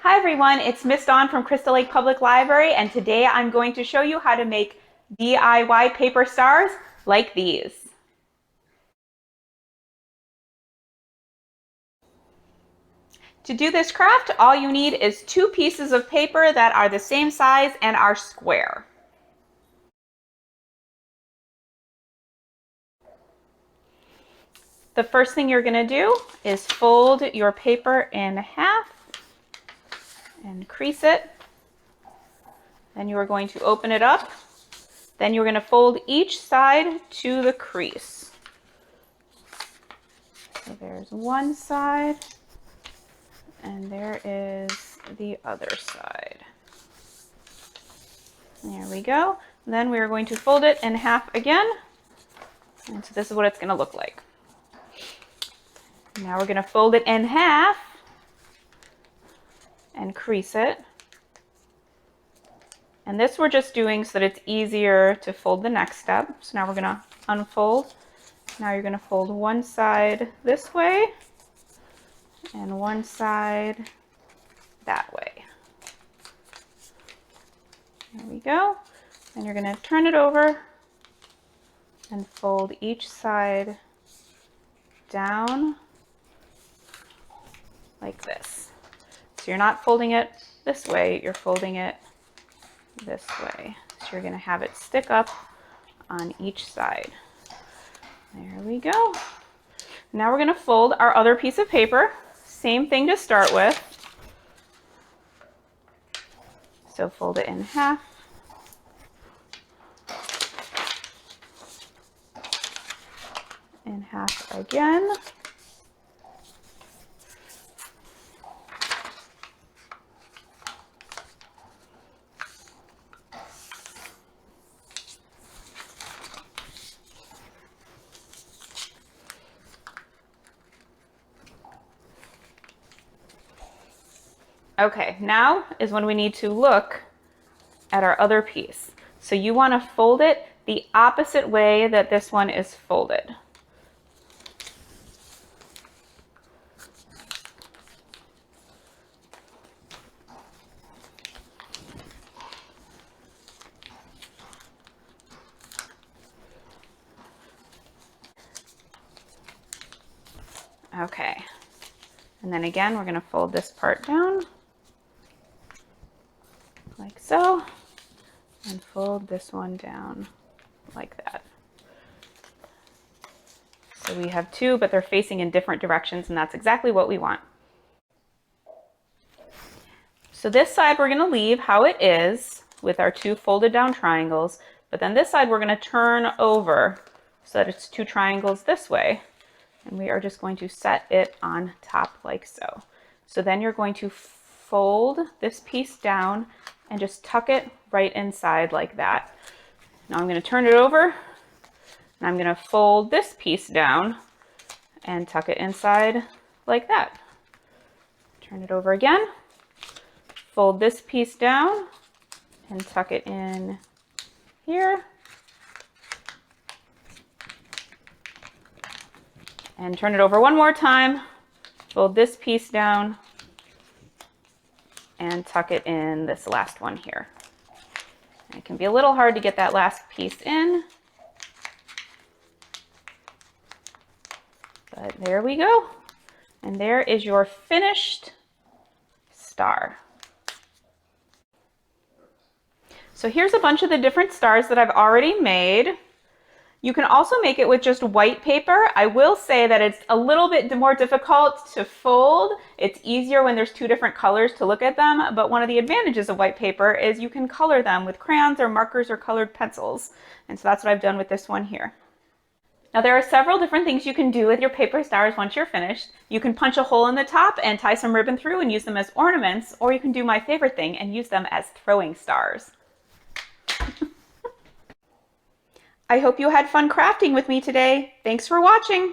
Hi everyone, it's Miss Dawn from Crystal Lake Public Library, and today I'm going to show you how to make DIY paper stars like these. To do this craft, all you need is 2 pieces of paper that are the same size and are square. The first thing you're going to do is fold your paper in half and crease it. Then you are going to open it up. Then you're going to fold each side to the crease. So there's one side, and there is the other side. There we go. Then we are going to fold it in half again. And so this is what it's going to look like. Now we're going to fold it in half and crease it. And this we're just doing so that it's easier to fold the next step. So now we're going to unfold. Now you're going to fold one side this way and one side that way. There we go. Then you're going to turn it over and fold each side down like this. So you're not folding it this way, you're folding it this way. So you're going to have it stick up on each side. There we go. Now we're going to fold our other piece of paper. Same thing to start with. So fold it in half. In half again. Okay, now is when we need to look at our other piece. So you want to fold it the opposite way that this one is folded. Okay, and then again, we're going to fold this part down like so, and fold this one down like that. So we have 2, but they're facing in different directions, and that's exactly what we want. So this side we're going to leave how it is with our 2 folded down triangles, but then this side we're going to turn over so that it's 2 triangles this way. And we are just going to set it on top like so. So then you're going to fold this piece down and just tuck it right inside like that. Now I'm going to turn it over, and I'm going to fold this piece down and tuck it inside like that. Turn it over again, fold this piece down and tuck it in here. And turn it over one more time, fold this piece down, and tuck it in this last one here. It can be a little hard to get that last piece in, but there we go. And there is your finished star. So here's a bunch of the different stars that I've already made. You can also make it with just white paper. I will say that it's a little bit more difficult to fold. It's easier when there's 2 different colors to look at them, but one of the advantages of white paper is you can color them with crayons or markers or colored pencils. And so that's what I've done with this one here. Now there are several different things you can do with your paper stars once you're finished. You can punch a hole in the top and tie some ribbon through and use them as ornaments, or you can do my favorite thing and use them as throwing stars. I hope you had fun crafting with me today. Thanks for watching.